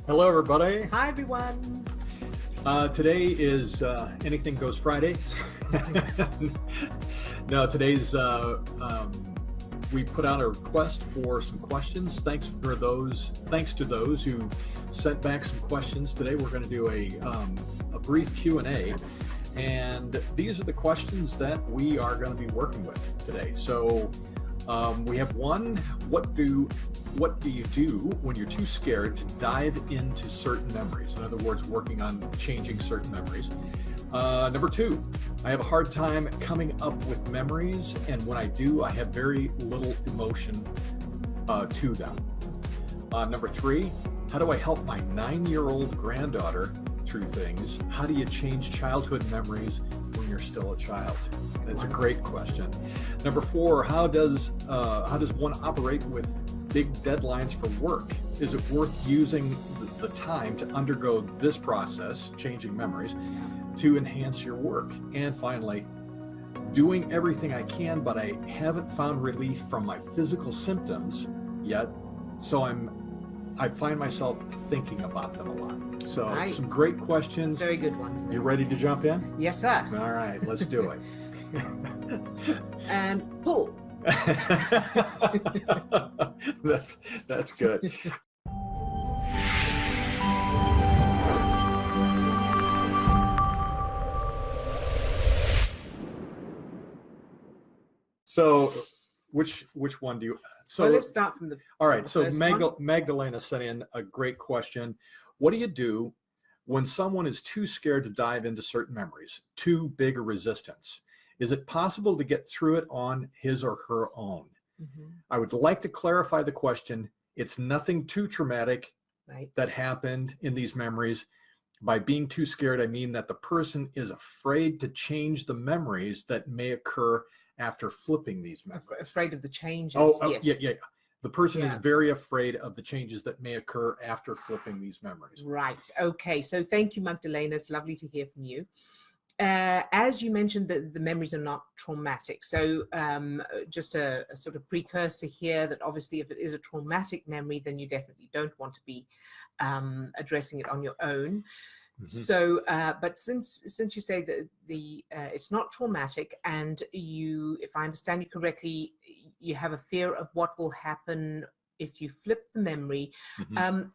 Hello, everybody. Hi, everyone. Today is Anything Goes Friday. No, today's we put out a request for some questions. Thanks to those who sent back some questions. Today we're going to do a brief Q&A, and these are the questions that we are going to be working with today. So we have one: what do you do when you're too scared to dive into certain memories? In other words, working on changing certain memories. Number two, I have a hard time coming up with memories, and when I do, I have very little emotion to them. Number three, how do I help my 9-year-old granddaughter through things? How do you change childhood memories when you're still a child? That's a great question. Number four, how does one operate with big deadlines for work? Is it worth using the time to undergo this process, changing memories, to enhance your work? And finally, doing everything I can, but I haven't found relief from my physical symptoms yet, so I find myself thinking about them a lot. So Right. Some great questions. Very good ones. You ready to jump in? Yes, sir. All right, let's do it. And pull. That's good. So which one do you? So Well, let's start from the. all right. So first one. Magdalena sent in a great question. What do you do when someone is too scared to dive into certain memories, too big a resistance? Is it possible to get through it on his or her own? Mhm. I would like to clarify the question. It's nothing too traumatic Right. that happened in these memories. By being too scared, I mean that the person is afraid to change the memories that may occur after flipping these memories. Afraid of the changes. Oh, yes. yeah. The person is Yeah. very afraid of the changes that may occur after flipping these memories. Right. Okay. So thank you, Magdalena. It's lovely to hear from you. As you mentioned, the memories are not traumatic. So just a sort of precursor here that obviously if it is a traumatic memory, then you definitely don't want to be addressing it on your own. Mhm. So, but since you say that it's not traumatic, and if I understand you correctly, you have a fear of what will happen if you flip the memory. Mhm.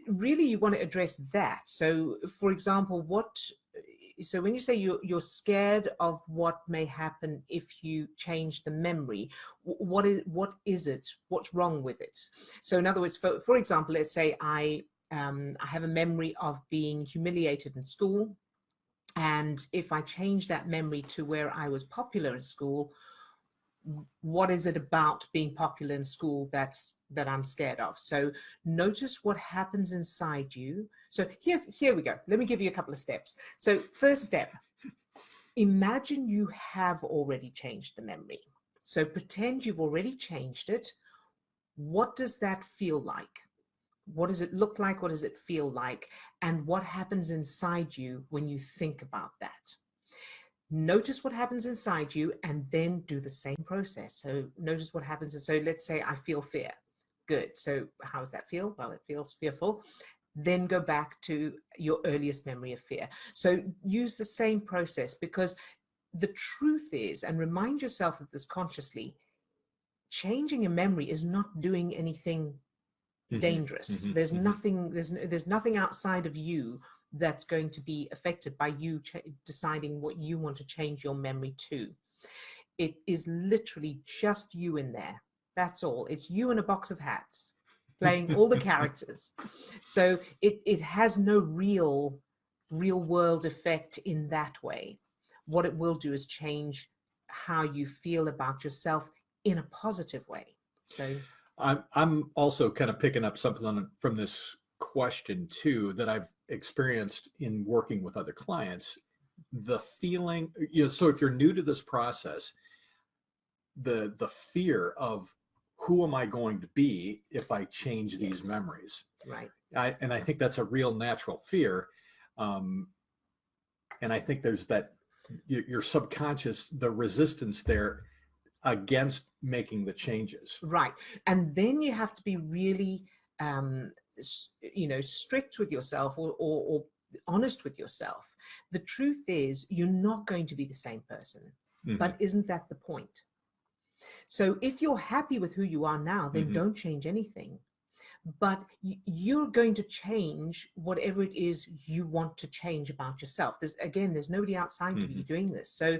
Really, you want to address that. So, for example, so when you say you're scared of what may happen if you change the memory, what is it? What's wrong with it? So, in other words, for example, let's say I have a memory of being humiliated in school. And if I change that memory to where I was popular in school, what is it about being popular in school that I'm scared of? So notice what happens inside you. So here we go. Let me give you a couple of steps. So first step, imagine you have already changed the memory. So pretend you've already changed it. What does that feel like? What does it look like? What does it feel like? And what happens inside you when you think about that? Notice what happens inside you and then do the same process. So notice what happens. And so let's say I feel fear. Good. So how does that feel? Well, it feels fearful. Then go back to your earliest memory of fear. So use the same process, because the truth is, and remind yourself of this consciously, changing a memory is not doing anything dangerous. Mhm. There's Mhm. there's nothing outside of you that's going to be affected by you deciding what you want to change your memory to. It is literally just you in there. That's all. It's you in a box of hats playing all the characters. So it has no real world effect in that way. What it will do is change how you feel about yourself in a positive way. So I'm also kind of picking up something from this question too that I've experienced in working with other clients. The feeling, so if you're new to this process, the fear of who am I going to be if I change these Yes. memories? Right. And I think that's a real natural fear. And I think there's that your subconscious, the resistance there against making the changes. Right. And then you have to be really strict with yourself or honest with yourself. The truth is you're not going to be the same person. But isn't that the point? So if you're happy with who you are now, then don't change anything. But you're going to change whatever it is you want to change about yourself. There's nobody outside of you doing this. So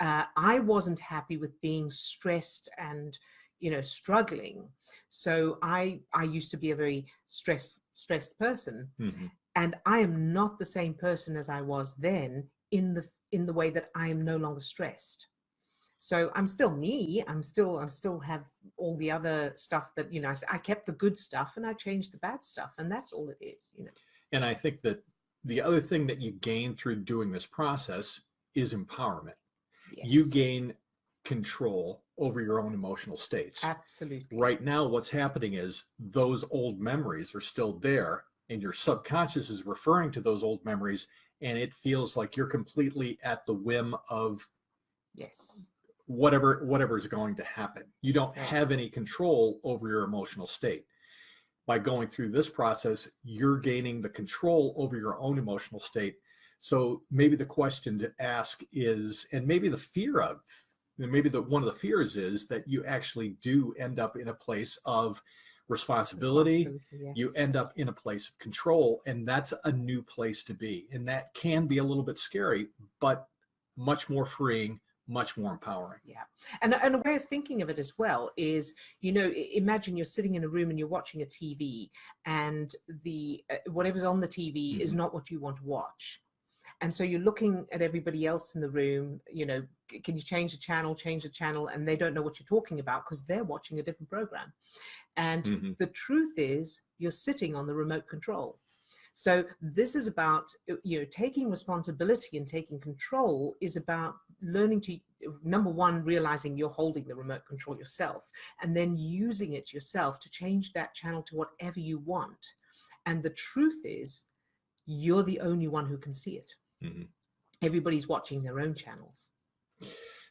I wasn't happy with being stressed and struggling. So I used to be a very stressed person, and I am not the same person as I was then in the way that I am no longer stressed. So I'm still me. I still have all the other stuff that, I kept the good stuff and I changed the bad stuff, and that's all it is, And I think that the other thing that you gain through doing this process is empowerment. Yes. You gain control over your own emotional states. Absolutely. Right now, what's happening is those old memories are still there, and your subconscious is referring to those old memories, and it feels like you're completely at the whim of whatever is going to happen. You don't have any control over your emotional state. By going through this process, you're gaining the control over your own emotional state. So maybe the question to ask is, and maybe the fear of, one of the fears is that you actually do end up in a place of responsibility. Yes. You end up in a place of control, and that's a new place to be. And that can be a little bit scary, but much more freeing, much more empowering. Yeah. And a way of thinking of it as well is, imagine you're sitting in a room and you're watching a TV, and the whatever's on the TV is not what you want to watch. And so you're looking at everybody else in the room, can you change the channel? And they don't know what you're talking about because they're watching a different program. And the truth is you're sitting on the remote control. So this is about, taking responsibility and taking control is about learning to, number one, realizing you're holding the remote control yourself, and then using it yourself to change that channel to whatever you want. And the truth is, you're the only one who can see it. Everybody's watching their own channels.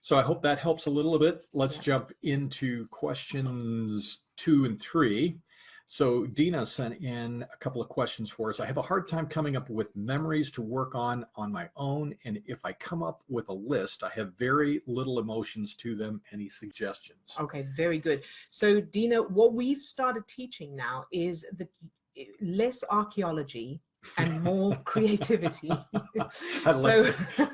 So I hope that helps a little bit. Let's jump into questions 2 and 3. So Dina sent in a couple of questions for us. I have a hard time coming up with memories to work on my own. And if I come up with a list, I have very little emotions to them. Any suggestions? Okay, very good. So Dina, what we've started teaching now is that less archaeology and more creativity.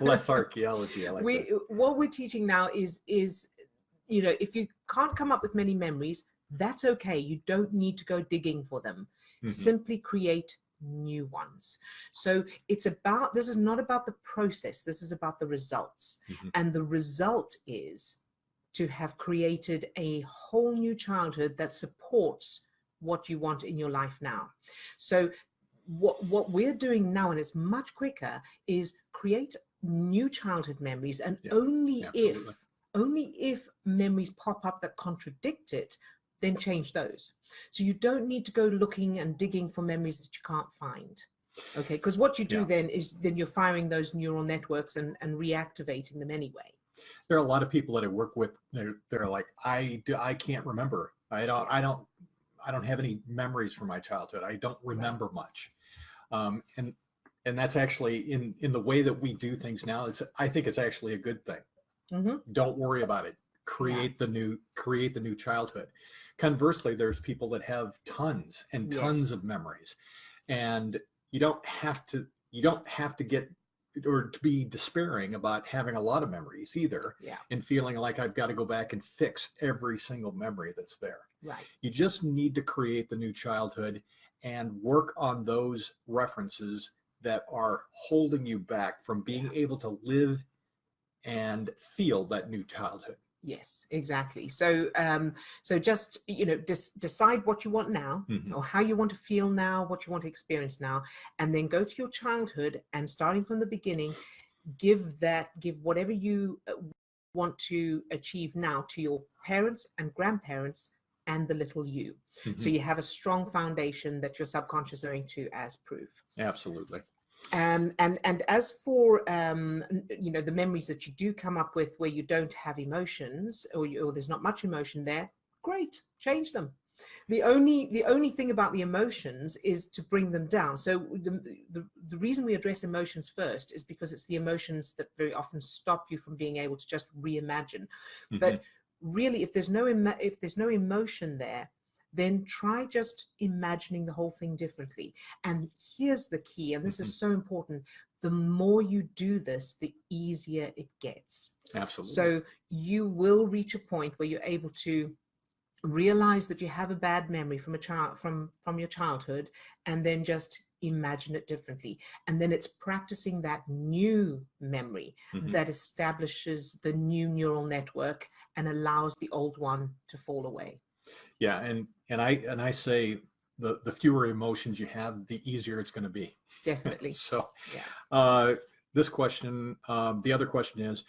Less archaeology. I like that. What we're teaching now is if you can't come up with many memories, that's okay. You don't need to go digging for them. Simply create new ones. So this is not about the process. This is about the results. And the result is to have created a whole new childhood that supports what you want in your life now. So what we're doing now, and it's much quicker, is create new childhood memories, and only if memories pop up that contradict it, then change those. So you don't need to go looking and digging for memories that you can't find. Okay, because what you do then is you're firing those neural networks and reactivating them anyway. There are a lot of people that I work with. They're like, I can't remember. I don't have any memories from my childhood. I don't remember much. And that's actually in the way that we do things now. I think it's actually a good thing. Don't worry about it. Create the new childhood. Conversely, there's people that have tons and tons of memories, and you don't have to get or to be despairing about having a lot of memories either, and feeling like I've got to go back and fix every single memory that's there. Right. You just need to create the new childhood and work on those references that are holding you back from being able to live and feel that new childhood. Yes, exactly. So just decide what you want now, or how you want to feel now, what you want to experience now, and then go to your childhood, and starting from the beginning, give whatever you want to achieve now to your parents and grandparents and the little you. So you have a strong foundation that your subconscious is going to as proof. Absolutely. And as for the memories that you do come up with where you don't have emotions, or there's not much emotion there, great, change them. The only thing about the emotions is to bring them down. So the reason we address emotions first is because it's the emotions that very often stop you from being able to just reimagine. But really, if there's no emotion there, then try just imagining the whole thing differently. And here's the key, and this is so important: the more you do this, the easier it gets. Absolutely. So you will reach a point where you're able to realize that you have a bad memory from your childhood, and then just imagine it differently. And then it's practicing that new memory that establishes the new neural network and allows the old one to fall away. Yeah, and I say the fewer emotions you have, the easier it's going to be. Definitely. So yeah. This question, the other question is,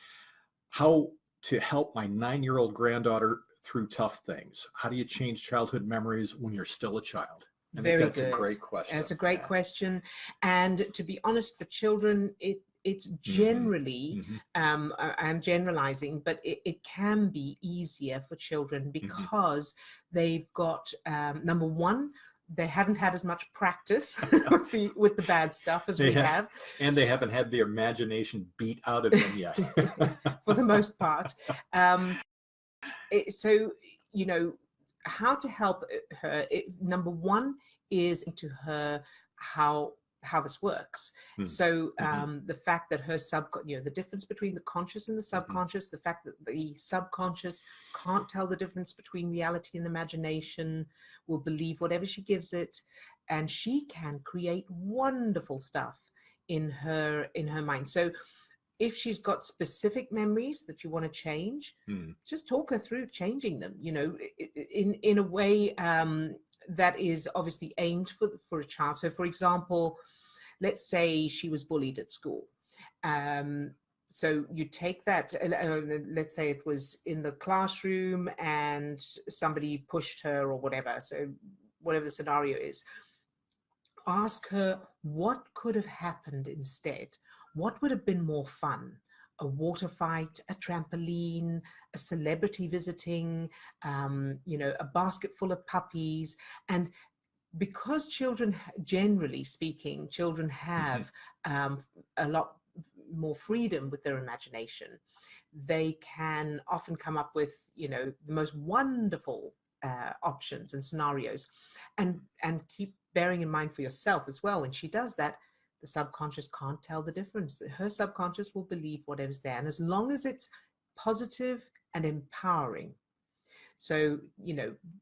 how to help my 9-year-old granddaughter through tough things? How do you change childhood memories when you're still a child? I think that's a great question. That's a great question. And to be honest, for children, it's generally, I'm generalizing, but it can be easier for children because they've got, number one, they haven't had as much practice with the bad stuff as we have. And they haven't had the imagination beat out of them yet. For the most part. So, how to help her, number one is to her how this works. So the fact that her the difference between the conscious and the subconscious, the fact that the subconscious can't tell the difference between reality and imagination, will believe whatever she gives it, and she can create wonderful stuff in her mind. So if she's got specific memories that you want to change, just talk her through changing them, in a way that is obviously aimed for a child. So for example, let's say she was bullied at school. So you take that, let's say it was in the classroom and somebody pushed her or whatever. So whatever the scenario is, ask her what could have happened instead. What would have been more fun? A water fight, a trampoline, a celebrity visiting, a basket full of puppies. And because children, generally speaking, children have a lot more freedom with their imagination, they can often come up with, the most wonderful options and scenarios. And keep bearing in mind for yourself as well, when she does that, the subconscious can't tell the difference. Her subconscious will believe whatever's there. And as long as it's positive and empowering, so,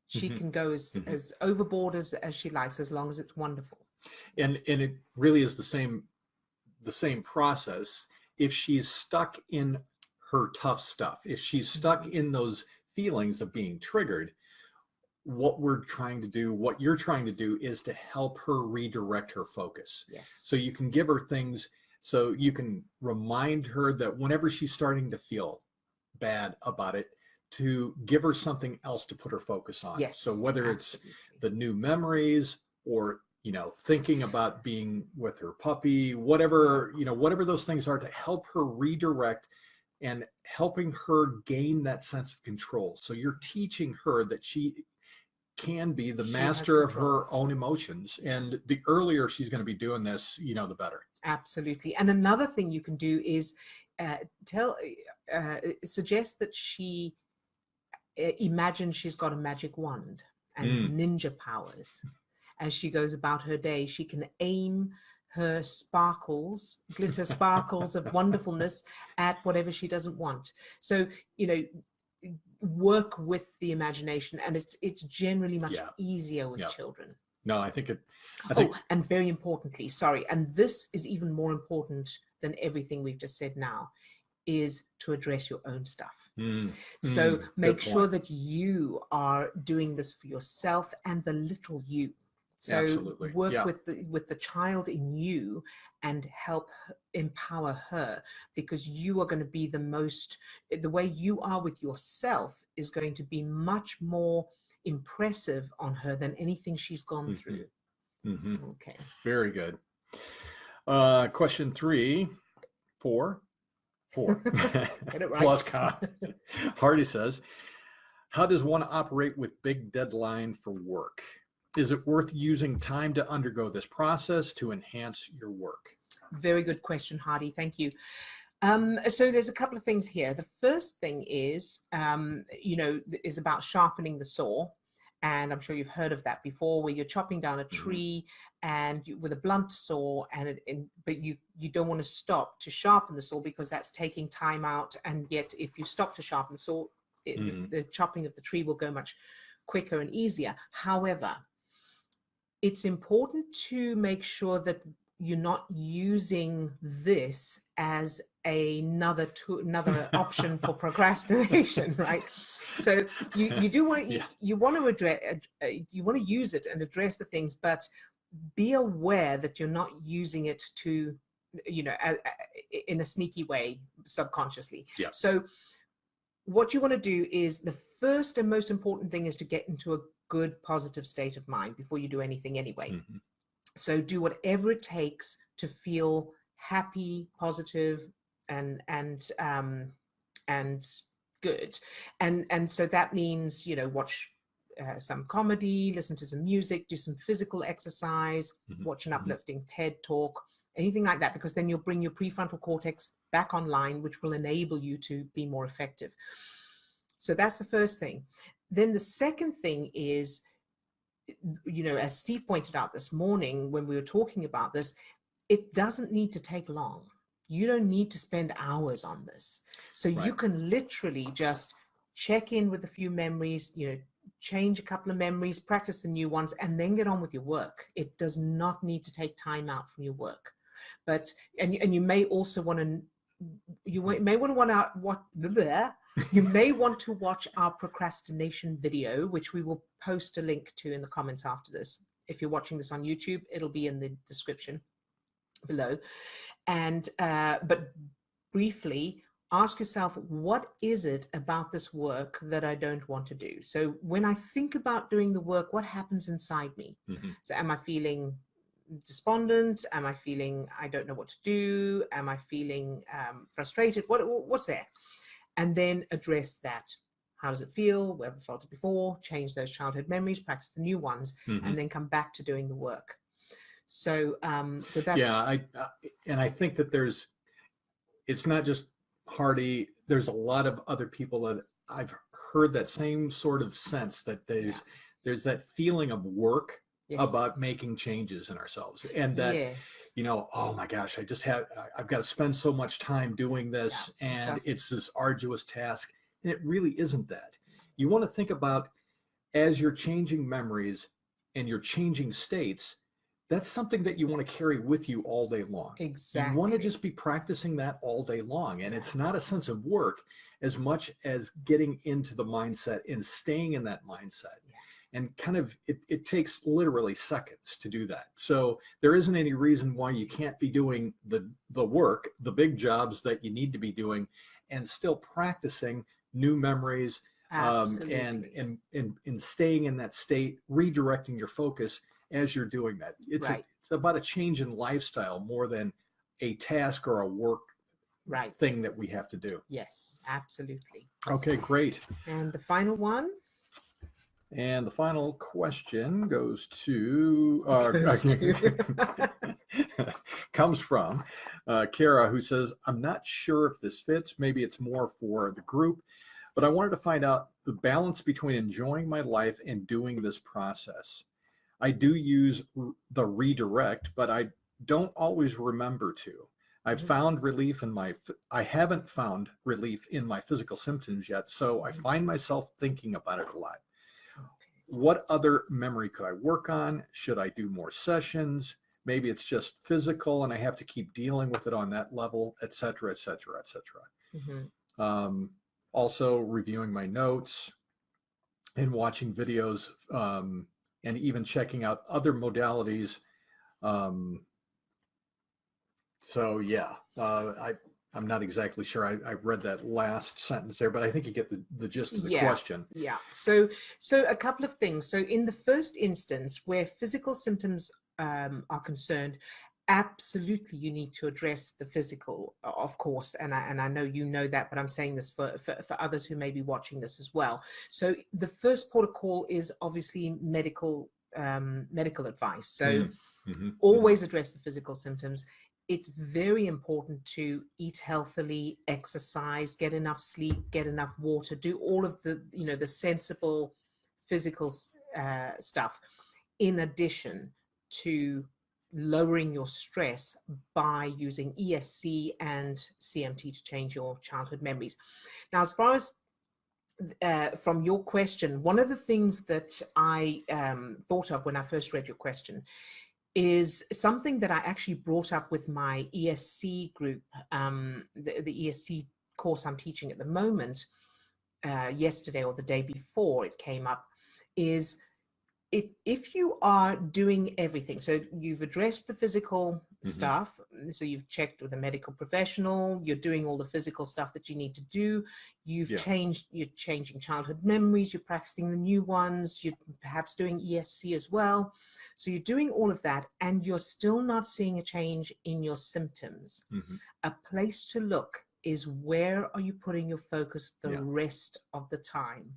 she can go as overboard as she likes, as long as it's wonderful. And it really is the same process. If she's stuck in her tough stuff, if she's stuck in those feelings of being triggered, what you're trying to do is to help her redirect her focus. Yes. So you can give her things, so you can remind her that whenever she's starting to feel bad about it, to give her something else to put her focus on. Yes. So whether Absolutely. it's the new memories or, thinking about being with her puppy, whatever those things are, to help her redirect and helping her gain that sense of control. So you're teaching her that she can be the master of her own emotions. And the earlier she's going to be doing this, the better. Absolutely. And another thing you can do is suggest that she imagine she's got a magic wand and ninja powers. As she goes about her day, she can aim her glitter sparkles of wonderfulness at whatever she doesn't want. So, work with the imagination, and it's generally much easier with children. No, I think and very importantly, and this is even more important than everything we've just said now, is to address your own stuff. So make sure that you are doing this for yourself and the little you. So Absolutely. Work with the child in you and help empower her, because you are going to be the way you are with yourself is going to be much more impressive on her than anything she's gone through. Okay. Very good. Question 4. Get it right. Plus con. Hardy says, How does one operate with big deadline for work? Is it worth using time to undergo this process to enhance your work? Very good question, Hardy. Thank you. So there's a couple of things here. The first thing is, is about sharpening the saw. And I'm sure you've heard of that before, where you're chopping down a tree and with a blunt saw, but you don't want to stop to sharpen the saw because that's taking time out. And yet, if you stop to sharpen the saw, the chopping of the tree will go much quicker and easier. However, it's important to make sure that you're not using this as another option for procrastination, right? So you do want to you want to address you want to use it and address the things, but be aware that you're not using it to, in a sneaky way, subconsciously. Yeah. So what you want to do is, the first and most important thing is to get into a good positive state of mind before you do anything anyway. So do whatever it takes to feel happy, positive, and good. And so that means, watch some comedy, listen to some music, do some physical exercise, watch an uplifting TED talk, anything like that, because then you'll bring your prefrontal cortex back online, which will enable you to be more effective. So that's the first thing. Then the second thing is, as Steve pointed out this morning when we were talking about this, it doesn't need to take long. You don't need to spend hours on this. So you can literally just check in with a few memories, change a couple of memories, practice the new ones, and then get on with your work. It does not need to take time out from your work. But, and you may also want to, you may want to watch our procrastination video, which we will post a link to in the comments after this. If you're watching this on YouTube, it'll be in the description below. And but briefly ask yourself, what is it about this work that I don't want to do? So when I think about doing the work, what happens inside me? So am I feeling despondent? Am I feeling I don't know what to do? Am I feeling frustrated? What's there? And then address that. How does it feel? Where have I felt it before? Change those childhood memories, practice the new ones, and then come back to doing the work. So, so that's and I think that it's not just Hardy. There's a lot of other people that I've heard that same sort of sense that there's that feeling of work about making changes in ourselves, and that oh my gosh, I've got to spend so much time doing this, and it's this arduous task, and it really isn't that. You want to think about, as you're changing memories and you're changing states, that's something that you want to carry with you all day long. Exactly. You want to just be practicing that all day long. And it's not a sense of work as much as getting into the mindset and staying in that mindset. And kind of, it takes literally seconds to do that. So there isn't any reason why you can't be doing the work, the big jobs that you need to be doing, and still practicing new memories, and staying in that state, redirecting your focus as you're doing that. It's about a change in lifestyle more than a task or a work thing that we have to do. Yes, absolutely. Okay, great. And the final one? And the final question goes to, comes from Kara, who says, I'm not sure if this fits. Maybe it's more for the group, but I wanted to find out the balance between enjoying my life and doing this process. I do use the redirect, but I don't always remember to. I haven't found relief in my physical symptoms yet, so I find myself thinking about it a lot. What other memory could I work on? Should I do more sessions? Maybe it's just physical and I have to keep dealing with it on that level, et cetera, et cetera, et cetera. Also reviewing my notes and watching videos, and even checking out other modalities. So yeah, I'm not exactly sure. I read that last sentence there, but I think you get the gist of the question. Yeah. So a couple of things. So in the first instance, where physical symptoms are concerned, absolutely you need to address the physical, of course, and I know you know that, but I'm saying this for others who may be watching this as well. So the first port of call is obviously medical advice. So always address the physical symptoms. It's very important to eat healthily, exercise, get enough sleep, get enough water, do all of the, the sensible physical stuff, in addition to lowering your stress by using ESC and CMT to change your childhood memories. Now, as far as from your question, one of the things that I thought of when I first read your question is something that I actually brought up with my ESC group, the ESC course I'm teaching at the moment. Yesterday or the day before it came up, is if you are doing everything, so you've addressed the physical stuff, so you've checked with a medical professional, you're doing all the physical stuff that you need to do, you're changing childhood memories, you're practicing the new ones, you're perhaps doing ESC as well. So you're doing all of that and you're still not seeing a change in your symptoms. A place to look is, where are you putting your focus the rest of the time?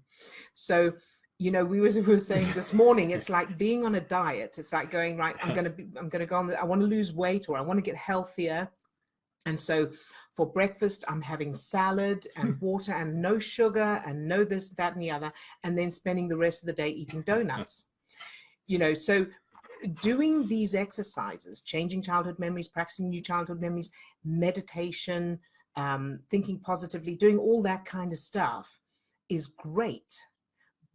So, we were saying this morning, it's like being on a diet. It's like going, right, I'm going to go on, I want to lose weight, or I want to get healthier. And so for breakfast, I'm having salad and water and no sugar and no this, that, and the other, and then spending the rest of the day eating donuts. So doing these exercises, changing childhood memories, practicing new childhood memories, meditation, thinking positively, doing all that kind of stuff is great.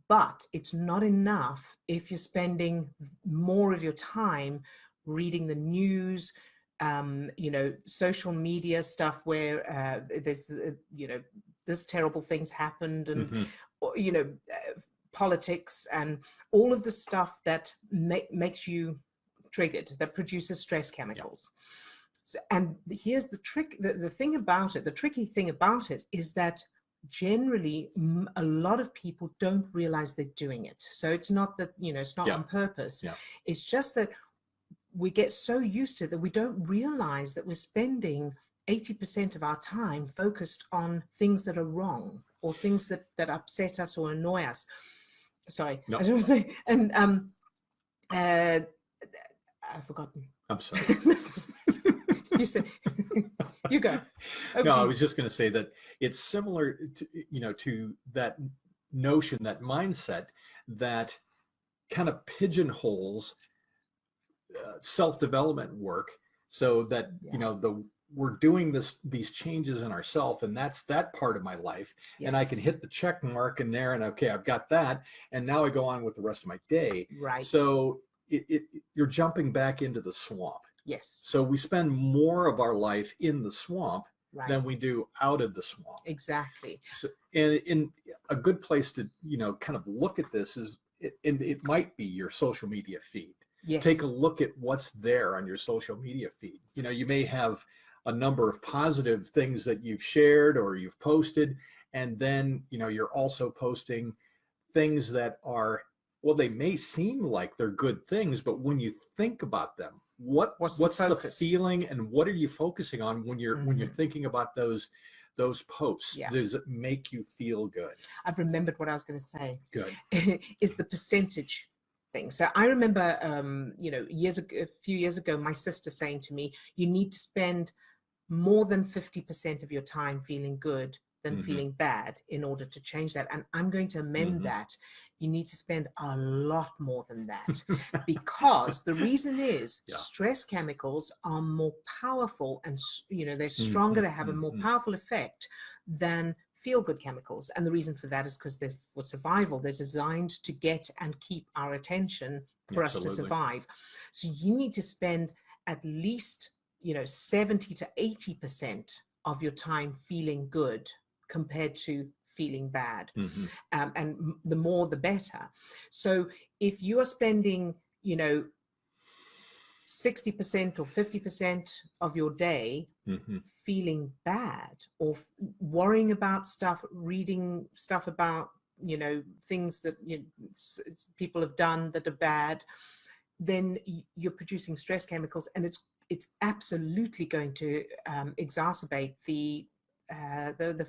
But it's not enough if you're spending more of your time reading the news, social media stuff where there's, this terrible things happened, and, politics and all of the stuff that makes you triggered, that produces stress chemicals. So, and here's the trick, the thing about it, the tricky thing about it is that generally a lot of people don't realize they're doing it. So it's not that, it's not on purpose. It's just that we get so used to it that we don't realize that we're spending 80% of our time focused on things that are wrong, or things that upset us or annoy us. Sorry, I don't want to say, and I've forgotten. I'm sorry. You said, you go. No, I was just going to say that it's similar to, to that notion, that mindset that kind of pigeonholes self-development work, so that, we're doing these changes in ourselves, and that's that part of my life. And I can hit the check mark in there, and okay, I've got that. And now I go on with the rest of my day. Right. So you're jumping back into the swamp. Yes. So we spend more of our life in the swamp than we do out of the swamp. Exactly. So, and in a good place to, kind of look at this is, and it might be your social media feed. Yes. Take a look at what's there on your social media feed. You may have a number of positive things that you've shared or you've posted, and then, you're also posting things that are, well, they may seem like they're good things, but when you think about them, what's the feeling, and what are you focusing on when you're thinking about those posts? Does it make you feel good? I've remembered what I was going to say. Good. Is the percentage thing. So I remember, a few years ago, my sister saying to me, you need to spend more than 50% of your time feeling good than feeling bad in order to change that. And I'm going to amend that. You need to spend a lot more than that, because the reason is stress chemicals are more powerful, and they're stronger. They have a more powerful effect than feel-good chemicals. And the reason for that is because they're for survival. They're designed to get and keep our attention for us to survive. So you need to spend at least 70 to 80% of your time feeling good compared to feeling bad. And the more the better. So if you are spending 60% or 50% of your day feeling bad, or worrying about stuff, reading stuff about things that people have done that are bad, then you're producing stress chemicals, and it's absolutely going to exacerbate the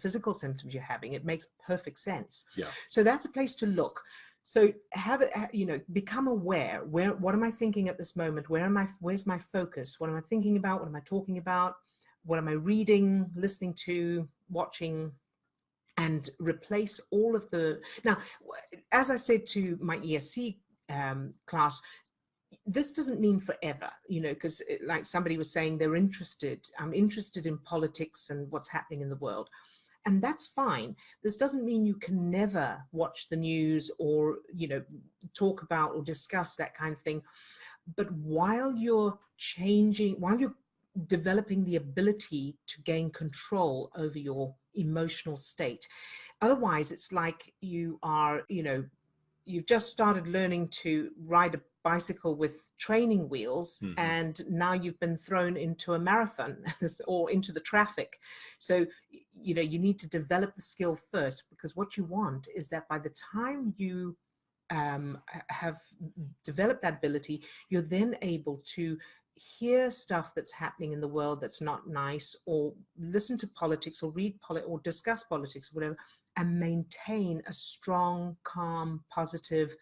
physical symptoms you're having. It makes perfect sense. Yeah. So that's a place to look. So have it, become aware. What am I thinking at this moment? Where's my focus? What am I thinking about? What am I talking about? What am I reading, listening to, watching? And replace all of the, now, as I said to my ESC class, this doesn't mean forever, because like somebody was saying, I'm interested in politics and what's happening in the world. And that's fine. This doesn't mean you can never watch the news or, talk about or discuss that kind of thing. But while you're developing the ability to gain control over your emotional state, otherwise it's like you are, you've just started learning to ride a bicycle with training wheels, Mm-hmm. and now you've been thrown into a marathon or into the traffic. So, you need to develop the skill first, because what you want is that by the time you have developed that ability, you're then able to hear stuff that's happening in the world that's not nice, or listen to politics, or read or discuss politics, or whatever, and maintain a strong, calm, positive,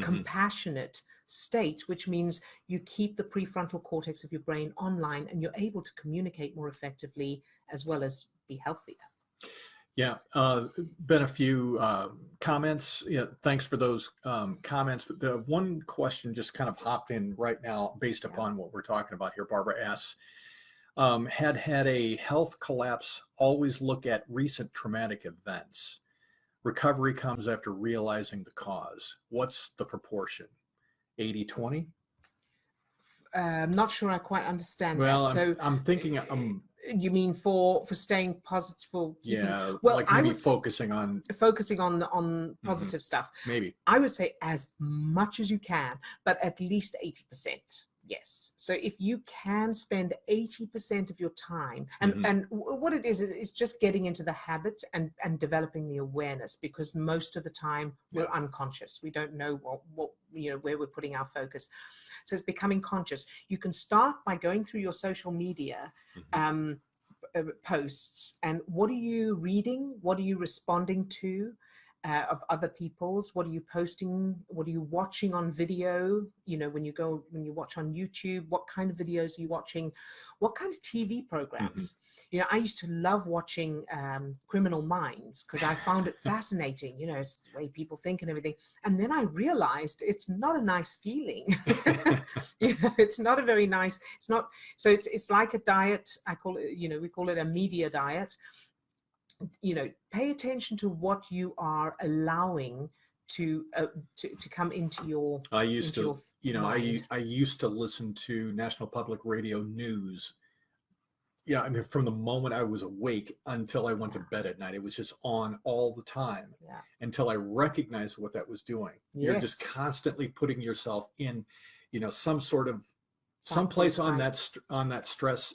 compassionate state, which means you keep the prefrontal cortex of your brain online, and you're able to communicate more effectively as well as be healthier. Yeah, been a few comments. Yeah, thanks for those comments. But the one question just kind of hopped in right now based upon what we're talking about here. Barbara asks, had a health collapse, always look at recent traumatic events. Recovery comes after realizing the cause. What's the proportion? 80-20? I'm not sure I quite understand Well, that. So I'm thinking, you mean for staying positive, for keeping, yeah, well, like I maybe would focusing on positive stuff. maybe. I would say as much as you can, but at least 80%. Yes. So if you can spend 80% of your time, and what it is just getting into the habit and developing the awareness, because most of the time we're unconscious. We don't know what where we're putting our focus. So it's becoming conscious. You can start by going through your social media posts, and what are you reading? What are you responding to of other people's? What are you posting? What are you watching on video? When you watch on YouTube, what kind of videos are you watching? What kind of TV programs? I used to love watching Criminal Minds, because I found it fascinating. It's the way people think and everything. And then I realized it's not a nice feeling. It's not a very nice. It's not. So it's like a diet. I call it. We call it a media diet. Pay attention to what you are allowing to come into your. I used to listen to National Public Radio news. Yeah, I mean, from the moment I was awake until I went to bed at night, it was just on all the time until I recognized what that was doing. Yes. You're just constantly putting yourself in, someplace on that stress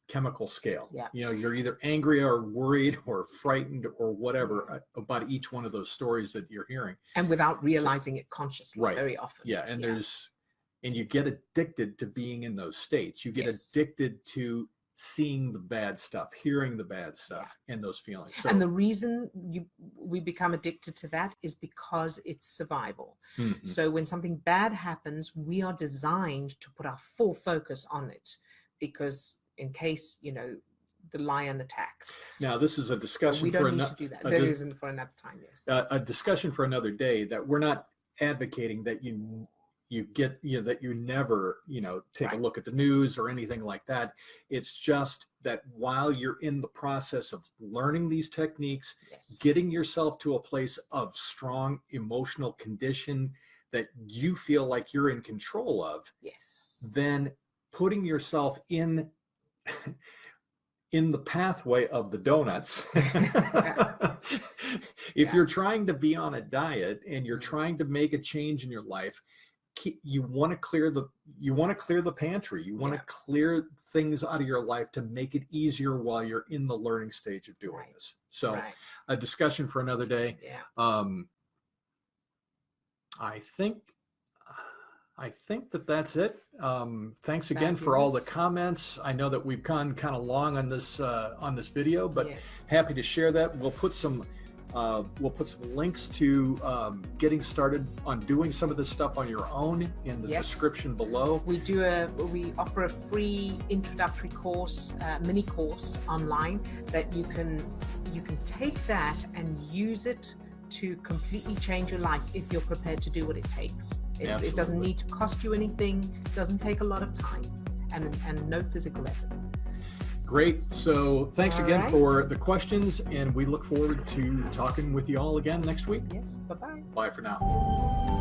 chemical scale. Yeah. You're either angry or worried or frightened or whatever about each one of those stories that you're hearing. And without realizing it consciously very often. Yeah. And and you get addicted to being in those states. You get addicted to seeing the bad stuff, hearing the bad stuff, and those feelings. So, and the reason we become addicted to that is because it's survival. So when something bad happens, we are designed to put our full focus on it, because in case, the lion attacks. Now, this is a discussion we don't need to do that. That isn't for another time, yes. A discussion for another day, that we're not advocating that you get, that you never, take a look at the news or anything like that. It's just that while you're in the process of learning these techniques, getting yourself to a place of strong emotional condition that you feel like you're in control of, then putting yourself in the pathway of the donuts. If you're trying to be on a diet and you're trying to make a change in your life, you want to clear the pantry. You want to clear things out of your life to make it easier while you're in the learning stage of doing this. So a discussion for another day. I think I think that that's it. Thanks again for all the Fabulous. comments. I know that we've gone kind of long on this video, but Yeah. happy to share that. We'll put some links to getting started on doing some of this stuff on your own in the Yes. description below. We offer a free introductory course, mini course online that you can take that and use it to completely change your life if you're prepared to do what it takes. It doesn't Absolutely. need to cost you anything, doesn't take a lot of time, and no physical effort. Great. So thanks All again right. for the questions, and we look forward to talking with you all again next week. Yes, bye-bye. Bye for now.